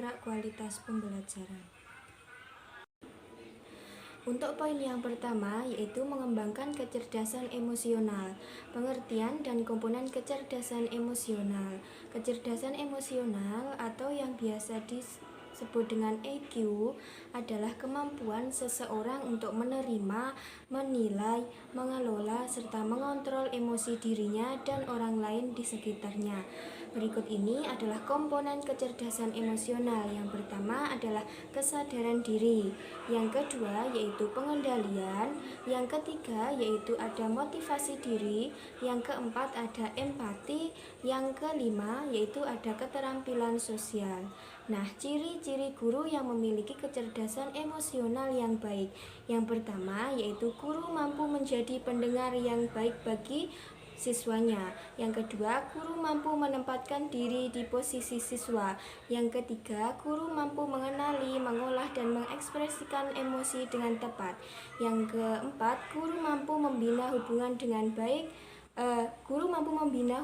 mendongkrak kualitas pembelajaran. Untuk poin yang pertama, yaitu mengembangkan kecerdasan emosional. Pengertian dan komponen kecerdasan emosional. Kecerdasan emosional atau yang biasa disebut dengan EQ adalah kemampuan seseorang untuk menerima, menilai, mengelola, serta mengontrol emosi dirinya dan orang lain di sekitarnya. Berikut ini adalah komponen kecerdasan emosional. Yang pertama adalah kesadaran diri, yang kedua yaitu pengendalian, yang ketiga yaitu ada motivasi diri, yang keempat ada empati, yang kelima yaitu ada keterampilan sosial. Nah, ciri-ciri guru yang memiliki kecerdasan emosional yang baik. Yang pertama yaitu guru mampu menjadi pendengar yang baik bagi siswanya. Yang kedua, guru mampu menempatkan diri di posisi siswa. Yang ketiga, guru mampu mengenali, mengolah, dan mengekspresikan emosi dengan tepat. Yang keempat, guru mampu membina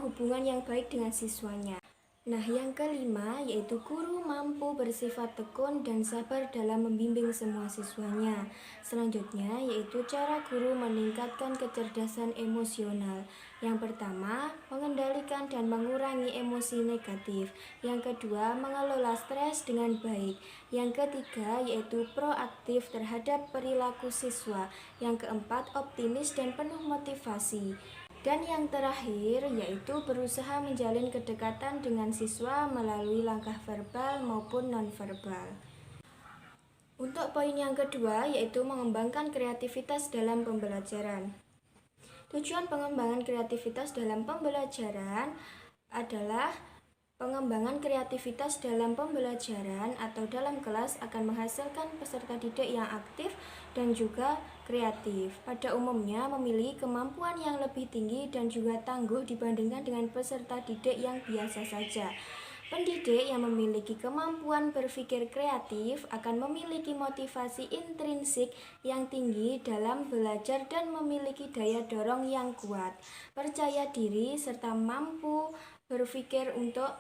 hubungan yang baik dengan siswanya. Nah, yang kelima yaitu guru mampu bersifat tekun dan sabar dalam membimbing semua siswanya. Selanjutnya yaitu cara guru meningkatkan kecerdasan emosional. Yang pertama, mengendalikan dan mengurangi emosi negatif. Yang kedua, mengelola stres dengan baik. Yang ketiga yaitu proaktif terhadap perilaku siswa. Yang keempat, optimis dan penuh motivasi. Dan yang terakhir yaitu berusaha menjalin kedekatan dengan siswa melalui langkah verbal maupun nonverbal. Untuk poin yang kedua yaitu mengembangkan kreativitas dalam pembelajaran. Tujuan pengembangan kreativitas dalam pembelajaran adalah pengembangan kreativitas dalam pembelajaran atau dalam kelas akan menghasilkan peserta didik yang aktif dan juga kreatif. Pada umumnya memiliki kemampuan yang lebih tinggi dan juga tangguh dibandingkan dengan peserta didik yang biasa saja. Pendidik yang memiliki kemampuan berpikir kreatif akan memiliki motivasi intrinsik yang tinggi dalam belajar dan memiliki daya dorong yang kuat, percaya diri, serta mampu berpikir untuk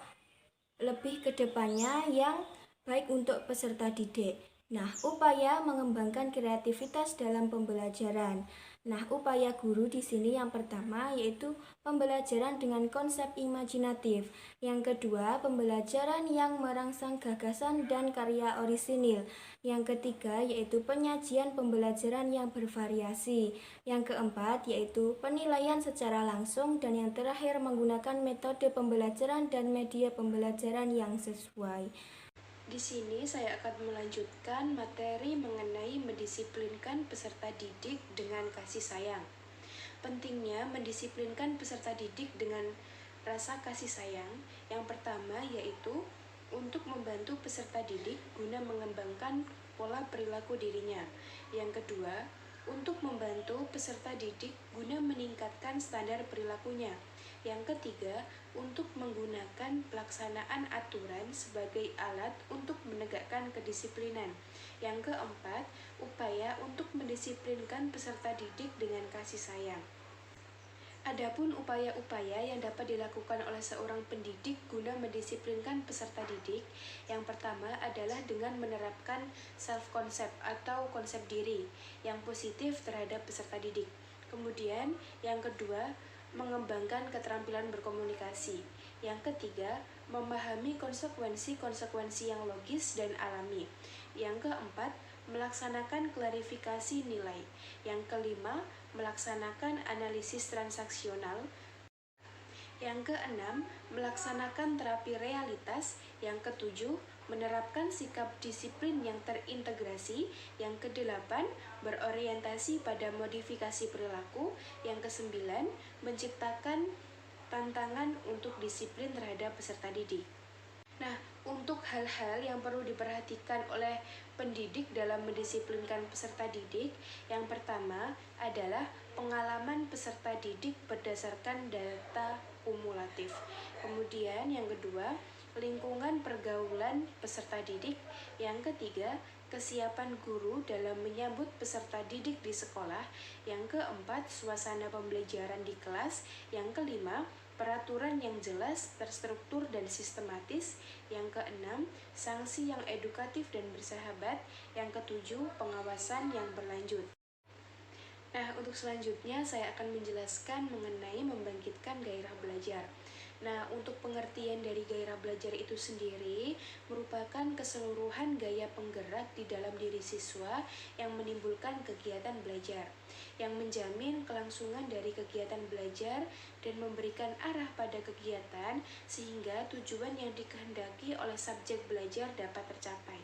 lebih ke depannya yang baik untuk peserta didik. Nah, upaya mengembangkan kreativitas dalam pembelajaran. Nah, upaya guru di sini yang pertama yaitu pembelajaran dengan konsep imajinatif. Yang kedua, pembelajaran yang merangsang gagasan dan karya orisinil. Yang ketiga yaitu penyajian pembelajaran yang bervariasi. Yang keempat yaitu penilaian secara langsung, dan yang terakhir menggunakan metode pembelajaran dan media pembelajaran yang sesuai. Di sini saya akan melanjutkan materi mengenai mendisiplinkan peserta didik dengan kasih sayang. Pentingnya mendisiplinkan peserta didik dengan rasa kasih sayang. Yang pertama yaitu untuk membantu peserta didik guna mengembangkan pola perilaku dirinya. Yang kedua, untuk membantu peserta didik guna meningkatkan standar perilakunya. Yang ketiga, untuk menggunakan pelaksanaan aturan sebagai alat untuk menegakkan kedisiplinan. Yang keempat, upaya untuk mendisiplinkan peserta didik dengan kasih sayang. Adapun upaya-upaya yang dapat dilakukan oleh seorang pendidik guna mendisiplinkan peserta didik, yang pertama adalah dengan menerapkan self-concept atau konsep diri yang positif terhadap peserta didik. Kemudian, yang kedua, mengembangkan keterampilan berkomunikasi. Yang ketiga, memahami konsekuensi-konsekuensi yang logis dan alami. Yang keempat, melaksanakan klarifikasi nilai. Yang kelima, melaksanakan analisis transaksional. Yang keenam, melaksanakan terapi realitas. Yang ketujuh, menerapkan sikap disiplin yang terintegrasi. Yang kedelapan, berorientasi pada modifikasi perilaku. Yang kesembilan, menciptakan tantangan untuk disiplin terhadap peserta didik. Nah, untuk hal-hal yang perlu diperhatikan oleh pendidik dalam mendisiplinkan peserta didik, yang pertama adalah pengalaman peserta didik berdasarkan data kumulatif. Kemudian yang kedua, lingkungan pergaulan peserta didik. Yang ketiga, kesiapan guru dalam menyambut peserta didik di sekolah. Yang keempat, suasana pembelajaran di kelas. Yang kelima, peraturan yang jelas, terstruktur, dan sistematis. Yang keenam, sanksi yang edukatif dan bersahabat. Yang ketujuh, pengawasan yang berlanjut. Nah, untuk selanjutnya saya akan menjelaskan mengenai membangkitkan gairah belajar. Nah, untuk pengertian dari gairah belajar itu sendiri merupakan keseluruhan gaya penggerak di dalam diri siswa yang menimbulkan kegiatan belajar, yang menjamin kelangsungan dari kegiatan belajar dan memberikan arah pada kegiatan sehingga tujuan yang dikehendaki oleh subjek belajar dapat tercapai.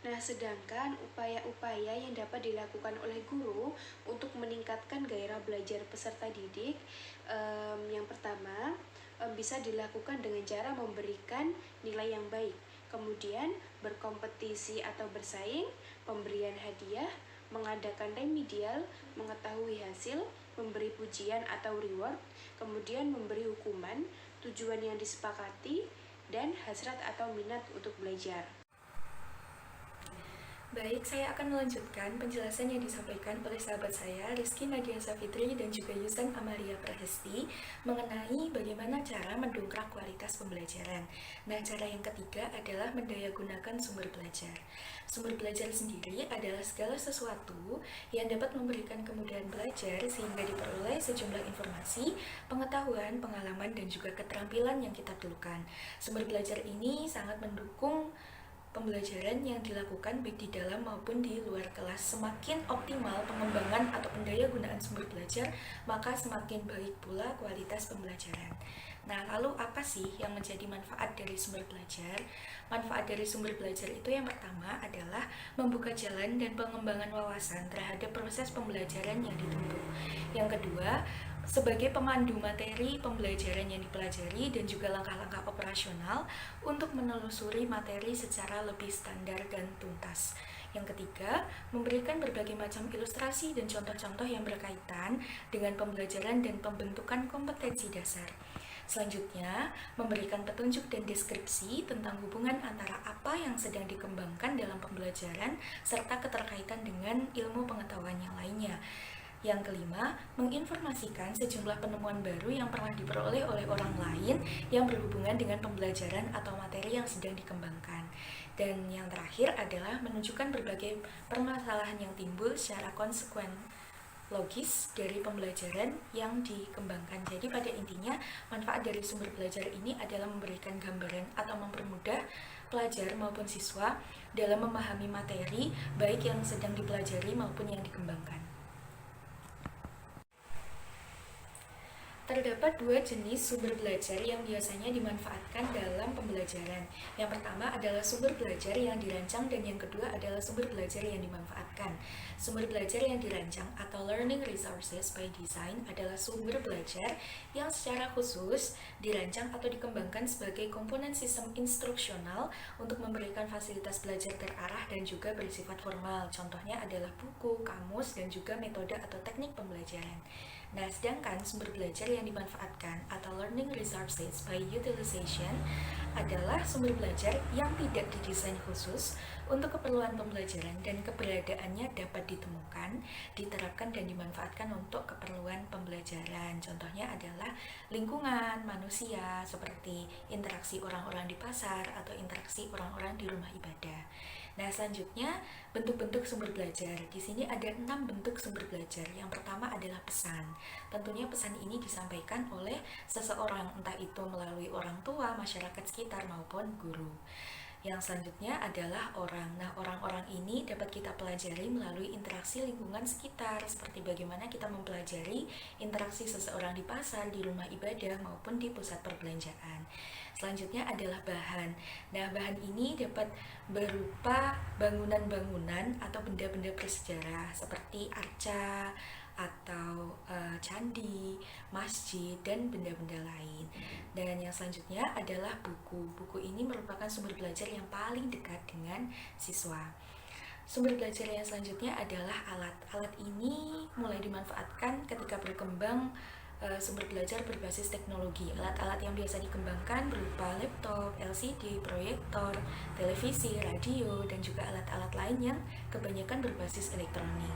Nah, sedangkan upaya-upaya yang dapat dilakukan oleh guru untuk meningkatkan gairah belajar peserta didik, yang pertama bisa dilakukan dengan cara memberikan nilai yang baik, kemudian berkompetisi atau bersaing, pemberian hadiah, mengadakan remedial, mengetahui hasil, memberi pujian atau reward, kemudian memberi hukuman, tujuan yang disepakati, dan hasrat atau minat untuk belajar. Baik, saya akan melanjutkan penjelasan yang disampaikan oleh sahabat saya, Rizky Nadia Safitri dan juga Yusan Amalia Prahesti mengenai bagaimana cara mendongkrak kualitas pembelajaran. Nah, cara yang ketiga adalah mendayagunakan sumber belajar. Sumber belajar sendiri adalah segala sesuatu yang dapat memberikan kemudahan belajar sehingga diperoleh sejumlah informasi, pengetahuan, pengalaman, dan juga keterampilan yang kita perlukan. Sumber belajar ini sangat mendukung pembelajaran yang dilakukan baik di dalam maupun di luar kelas. Semakin optimal pengembangan atau pendayagunaan sumber belajar, maka semakin baik pula kualitas pembelajaran. Nah, lalu apa sih yang menjadi manfaat dari sumber belajar? Manfaat dari sumber belajar itu yang pertama adalah membuka jalan dan pengembangan wawasan terhadap proses pembelajaran yang ditempuh. Yang kedua, sebagai pemandu materi pembelajaran yang dipelajari dan juga langkah-langkah operasional untuk menelusuri materi secara lebih standar dan tuntas. Yang ketiga, memberikan berbagai macam ilustrasi dan contoh-contoh yang berkaitan dengan pembelajaran dan pembentukan kompetensi dasar. Selanjutnya, memberikan petunjuk dan deskripsi tentang hubungan antara apa yang sedang dikembangkan dalam pembelajaran serta keterkaitan dengan ilmu pengetahuan yang lainnya. Yang kelima, menginformasikan sejumlah penemuan baru yang pernah diperoleh oleh orang lain yang berhubungan dengan pembelajaran atau materi yang sedang dikembangkan. Dan yang terakhir adalah menunjukkan berbagai permasalahan yang timbul secara konsekuen logis dari pembelajaran yang dikembangkan. Jadi pada intinya, manfaat dari sumber belajar ini adalah memberikan gambaran atau mempermudah pelajar maupun siswa dalam memahami materi baik yang sedang dipelajari maupun yang dikembangkan. Terdapat dua jenis sumber belajar yang biasanya dimanfaatkan dalam pembelajaran. Yang pertama adalah sumber belajar yang dirancang dan yang kedua adalah sumber belajar yang dimanfaatkan. Sumber belajar yang dirancang atau learning resources by design adalah sumber belajar yang secara khusus dirancang atau dikembangkan sebagai komponen sistem instruksional untuk memberikan fasilitas belajar terarah dan juga bersifat formal. Contohnya adalah buku, kamus, dan juga metode atau teknik pembelajaran. Nah, sedangkan sumber belajar yang dimanfaatkan atau learning resources by utilization adalah sumber belajar yang tidak didesain khusus untuk keperluan pembelajaran dan keberadaannya dapat ditemukan, diterapkan, dan dimanfaatkan untuk keperluan pembelajaran. Contohnya adalah lingkungan manusia seperti interaksi orang-orang di pasar atau interaksi orang-orang di rumah ibadah. Nah, selanjutnya bentuk-bentuk sumber belajar. Di sini ada 6 bentuk sumber belajar. Yang pertama adalah pesan. Tentunya pesan ini disampaikan oleh seseorang, entah itu melalui orang tua, masyarakat sekitar, maupun guru. Yang selanjutnya adalah orang. Nah, orang-orang ini dapat kita pelajari melalui interaksi lingkungan sekitar, seperti bagaimana kita mempelajari interaksi seseorang di pasar, di rumah ibadah, maupun di pusat perbelanjaan. Selanjutnya adalah bahan. Nah, bahan ini dapat berupa bangunan-bangunan atau benda-benda bersejarah seperti arca atau candi, masjid, dan benda-benda lain. Dan yang selanjutnya adalah buku. Buku ini merupakan sumber belajar yang paling dekat dengan siswa. Sumber belajar yang selanjutnya adalah alat. Alat ini mulai dimanfaatkan ketika berkembang sumber belajar berbasis teknologi. Alat-alat yang biasa dikembangkan berupa laptop, LCD, proyektor, televisi, radio, dan juga alat-alat lain yang kebanyakan berbasis elektronik.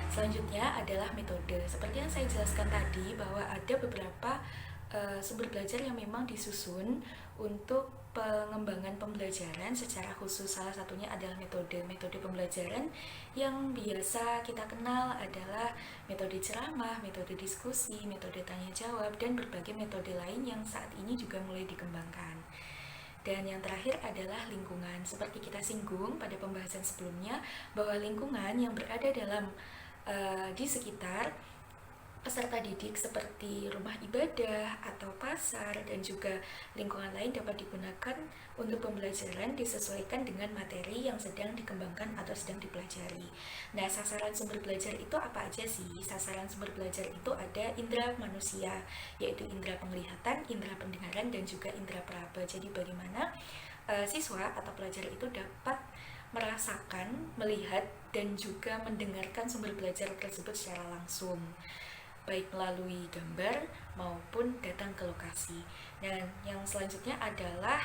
Selanjutnya adalah metode. Seperti yang saya jelaskan tadi bahwa ada beberapa sumber belajar yang memang disusun untuk pengembangan pembelajaran secara khusus. Salah satunya adalah metode pembelajaran yang biasa kita kenal adalah metode ceramah, metode diskusi, metode tanya jawab, dan berbagai metode lain yang saat ini juga mulai dikembangkan. Dan yang terakhir adalah lingkungan. Seperti kita singgung pada pembahasan sebelumnya, bahwa lingkungan yang berada dalam di sekitar peserta didik seperti rumah ibadah atau pasar dan juga lingkungan lain dapat digunakan untuk pembelajaran disesuaikan dengan materi yang sedang dikembangkan atau sedang dipelajari. Nah, sasaran sumber belajar itu apa aja sih? Sasaran sumber belajar itu ada indera manusia, yaitu indera penglihatan, indera pendengaran, dan juga indera peraba. Jadi bagaimana siswa atau pelajar itu dapat merasakan, melihat, dan juga mendengarkan sumber belajar tersebut secara langsung, baik melalui gambar maupun datang ke lokasi. Dan yang selanjutnya adalah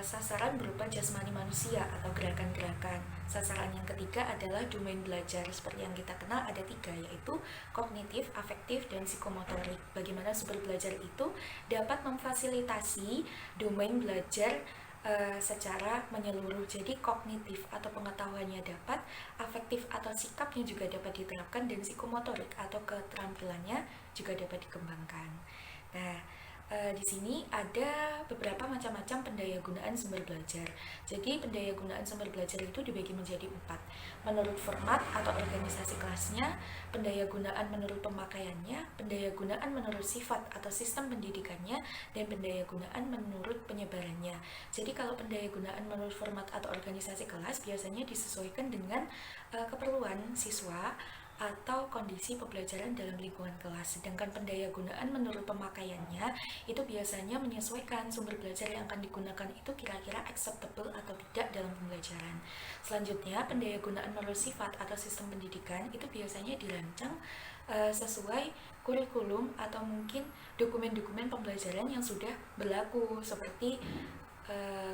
sasaran berupa jasmani manusia atau gerakan-gerakan. Sasaran yang ketiga adalah domain belajar. Seperti yang kita kenal ada 3, yaitu kognitif, afektif, dan psikomotorik. Bagaimana sumber belajar itu dapat memfasilitasi domain belajar secara menyeluruh. Jadi kognitif atau pengetahuannya dapat, afektif atau sikapnya juga dapat diterapkan, dan psikomotorik atau keterampilannya juga dapat dikembangkan. Nah, di sini ada beberapa macam-macam pendayagunaan sumber belajar. Jadi pendayagunaan sumber belajar itu dibagi menjadi 4. Menurut format atau organisasi kelasnya, pendayagunaan menurut pemakaiannya, pendayagunaan menurut sifat atau sistem pendidikannya, dan pendayagunaan menurut penyebarannya. Jadi kalau pendayagunaan menurut format atau organisasi kelas biasanya disesuaikan dengan keperluan siswa atau kondisi pembelajaran dalam lingkungan kelas. Sedangkan pendayagunaan menurut pemakaiannya itu biasanya menyesuaikan sumber belajar yang akan digunakan itu kira-kira acceptable atau tidak dalam pembelajaran. Selanjutnya, pendayagunaan menurut sifat atau sistem pendidikan itu biasanya dirancang sesuai kurikulum atau mungkin dokumen-dokumen pembelajaran yang sudah berlaku, seperti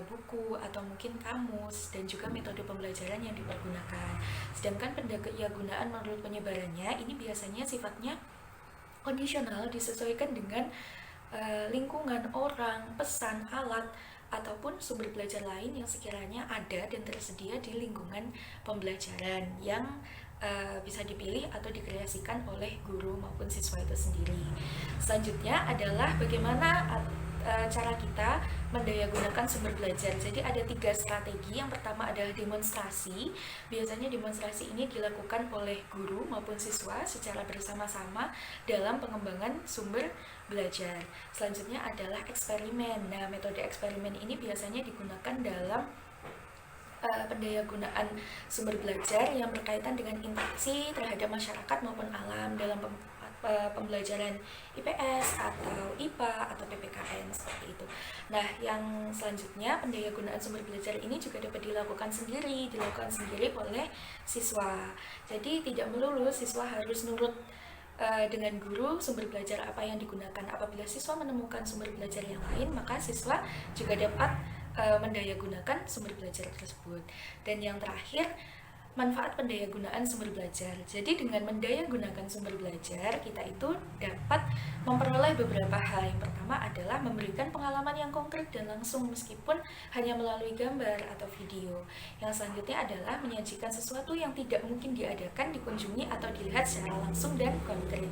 buku atau mungkin kamus dan juga metode pembelajaran yang dipergunakan. Sedangkan pendayagunaan menurut penyebarannya ini biasanya sifatnya kondisional, disesuaikan dengan lingkungan, orang, pesan, alat, ataupun sumber belajar lain yang sekiranya ada dan tersedia di lingkungan pembelajaran yang bisa dipilih atau dikreasikan oleh guru maupun siswa itu sendiri. Selanjutnya adalah bagaimana cara kita mendayagunakan sumber belajar. Jadi ada 3 strategi. Yang pertama adalah demonstrasi. Biasanya demonstrasi ini dilakukan oleh guru maupun siswa secara bersama-sama dalam pengembangan sumber belajar. Selanjutnya adalah eksperimen. Nah, metode eksperimen ini biasanya digunakan dalam pendayagunaan sumber belajar yang berkaitan dengan interaksi terhadap masyarakat maupun alam dalam pembelajaran IPS atau IPA atau PPKN seperti itu. Nah, yang selanjutnya pendayagunaan sumber belajar ini juga dapat dilakukan sendiri oleh siswa. Jadi tidak melulu siswa harus nurut dengan guru sumber belajar apa yang digunakan. Apabila siswa menemukan sumber belajar yang lain, maka siswa juga dapat mendayagunakan sumber belajar tersebut. Dan yang terakhir, manfaat pendayagunaan sumber belajar. Jadi dengan mendayagunakan sumber belajar, kita itu dapat memperoleh beberapa hal. Yang pertama adalah memberikan pengalaman yang konkret dan langsung meskipun hanya melalui gambar atau video. Yang selanjutnya adalah menyajikan sesuatu yang tidak mungkin diadakan, dikunjungi atau dilihat secara langsung dan konkret.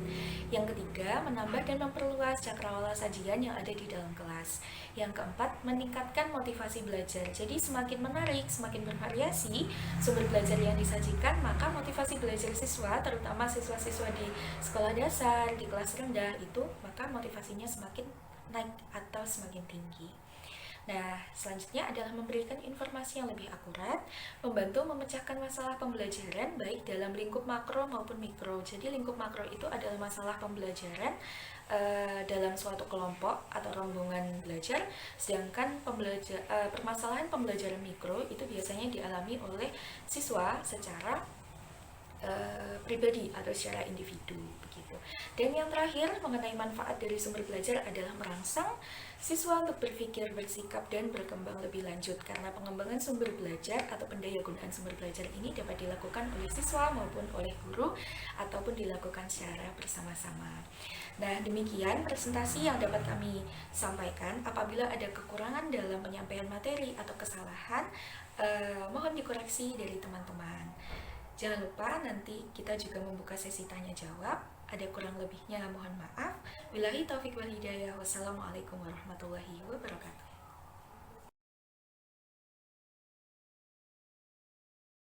Yang ketiga, menambah dan memperluas cakrawala sajian yang ada di dalam kelas. Yang keempat, meningkatkan motivasi belajar. Jadi semakin menarik, semakin bervariasi sumber belajar yang disajikan, maka motivasi belajar siswa, terutama siswa-siswa di sekolah dasar, di kelas rendah itu, maka motivasinya semakin naik atau semakin tinggi. Nah, selanjutnya adalah memberikan informasi yang lebih akurat, membantu memecahkan masalah pembelajaran baik dalam lingkup makro maupun mikro. Jadi lingkup makro itu adalah masalah pembelajaran dalam suatu kelompok atau rombongan belajar, sedangkan permasalahan pembelajaran mikro itu biasanya dialami oleh siswa secara pribadi atau secara individu begitu. Dan yang terakhir mengenai manfaat dari sumber belajar adalah merangsang siswa untuk berpikir, bersikap, dan berkembang lebih lanjut, karena pengembangan sumber belajar atau pendayagunaan sumber belajar ini dapat dilakukan oleh siswa maupun oleh guru ataupun dilakukan secara bersama-sama. Nah, demikian presentasi yang dapat kami sampaikan. Apabila ada kekurangan dalam penyampaian materi atau kesalahan, mohon dikoreksi dari teman-teman. Jangan lupa nanti kita juga membuka sesi tanya jawab. Ada kurang lebihnya mohon maaf. Billahi taufiq wal hidayah. Wassalamualaikum warahmatullahi wabarakatuh.